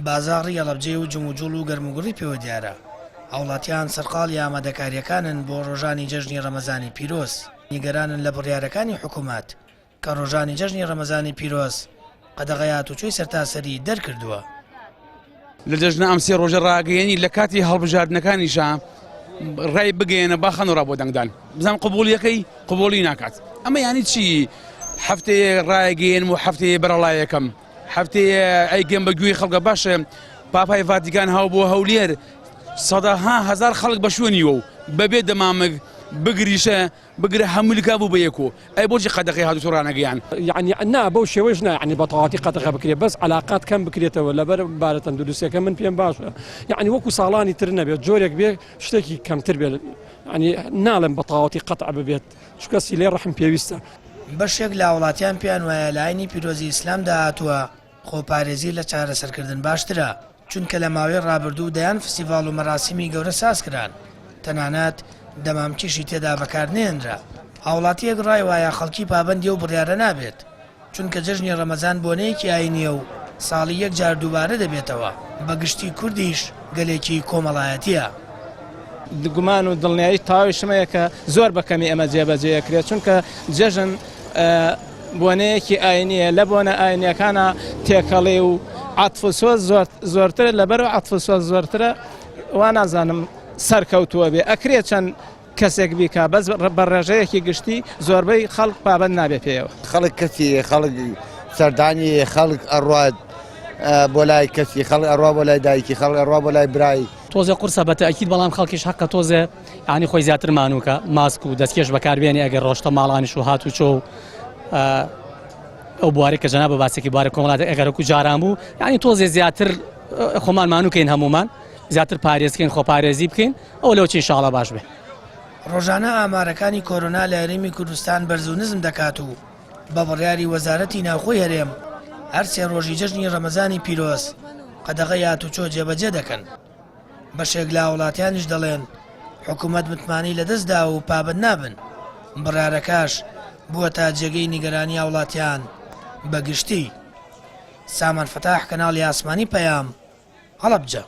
بازاڕی ئەڵەبجێ و جموجوڵ و گەرموگوڕی پێوە دیارە. هاوڵاتیان سەرقاڵی ئامادەکاریەکانن بۆ ڕۆژانی جەژنی ڕەمەزانی پیرۆز. نیگەرانن لە بڕیارەکانی حکوومەت کە ڕۆژانی جەژنی ڕەمەزانی پیرۆز قەدەغەیات و چووی سەرتاسەری دەرکردووە. لە جەژنە ئەم سێ ڕۆژە ڕاگەیەنی لە کاتی هەڵبژاردنەکانیشە ڕای بگەێنە با خەنوڕا بۆ دەنگدان بزانام قبوڵیەکەی قبوڵی ناکات. ئەمە یانی چی؟ هەفتەیە ڕایگەێن و هەفتەیە بەرەڵایەکەم هەفتەیە ئەیگەم بە گوێی خەڵکە باشە پاپای ڤاتیکان هاو بۆ هەولێر سەداها هەزار خەڵک بە شوێنیوە و بەبێ دەمامک بگریشە بگرە هەموولیکا بوو بە یەکۆ ئەی بۆچی قەدەغی هاتووە ڕانەگەیان یعنی نا بەو شێوەش نا یعنی بەتەواتی قەدەغە بکرێت بەس علاقات کەم بکرێتەوە لەبەر بارە تەندروستیەکە من پێم باشە یعنی وەکو ساڵانی تر نەبێت جۆرێک بێ شتێکی کەمتر بێت ینی ناڵێم بەتەواتی قەتع ببێت چکەسی لێ ڕەحم پێویستە. بەشێک لە وڵاتیان پێیان وایە لایەنی پیرۆزی ئیسلامدا هاتووە خۆپارێزی لە چارەسەرکردن باشترە چونکە لە ماوەی ڕابردوو دەیان فستیڤاڵ و مەراسیمی گەورە ساز کران تەنانەت دەمامکیشی تێدا بەکارنێنرا. هاوڵاتیەک ڕای وایە خەڵکی پابەندی و بڕیارە نابێت چونکە جەژنی ڕەمەزان بۆنەیەکی ئاینیە و ساڵی یەک جار دووبارە دەبێتەوە بەگشتی کوردیش گەلێکی کۆمەڵایەتیە. گومان و دڵنیایی تاویشمەیە کە زۆر بەکەمی ئەمە جێبەجێکرێت چونکە جەژن بۆنەیەکی ئاینیە لە بۆنە ئاینیەکانە تێکەڵی و عەتفسۆز زۆرترە لەبەر و عەتفسۆز زۆرترە وا نازانم سەرکەوتووە بێ ئەکرێت چەند کەسێک بیکە بەس بە ڕێژەیەکی گشتی زۆربەی خەڵک پابەند نابێت پێیەوە. خەڵک کەسی خەڵک سەردانی خەڵک ئەڕوات بۆ لای کەسی خەڵک ئەڕوا بۆ لای دایکی خەڵک ئەڕوا بۆ لای برایی تۆزە قورسە بەتەئکید بەڵام خەڵکیش حەقە تۆزە یعنی خۆی زیاتر مانووکە ماسک و دەستکێش بەکاربێنی ئەگەر ڕۆشتە ماڵانیش و هات و چۆ ئەو بوارێک کە جەناب بە باسێکی بوارە کۆمەڵات ئەگەرەکو جاران بوو یعنی تۆزێ زیاتر خۆمان مانووکەین هەمومان زیاتر پارێزکەین خۆپارێزی بکەین ئەو لەوچی ئینشاڵڵا باش بێ. ڕۆژانە ئامارەکانی کۆرۆنا لە هەرێمی کوردستان بەرز و نزم دەکات و بە بڕیاری وەزارەتی ناوخۆی هەرێم هەر سێ ڕۆژی جەژنی ڕەمەزانی پیرۆز قەدەغەی هاتوچۆ جێبەجێ دەکەن. بەشێک لە وڵاتیانیش دەڵێن حکوومەت متمانی لەدەستدا و پابەند نابن. بڕارەکەش بووە تا جێگەی نیگەرانی وڵاتیان بەگشتی. سامان فتاح کەناڵی ئاسمانی پەیام هەڵەبجە.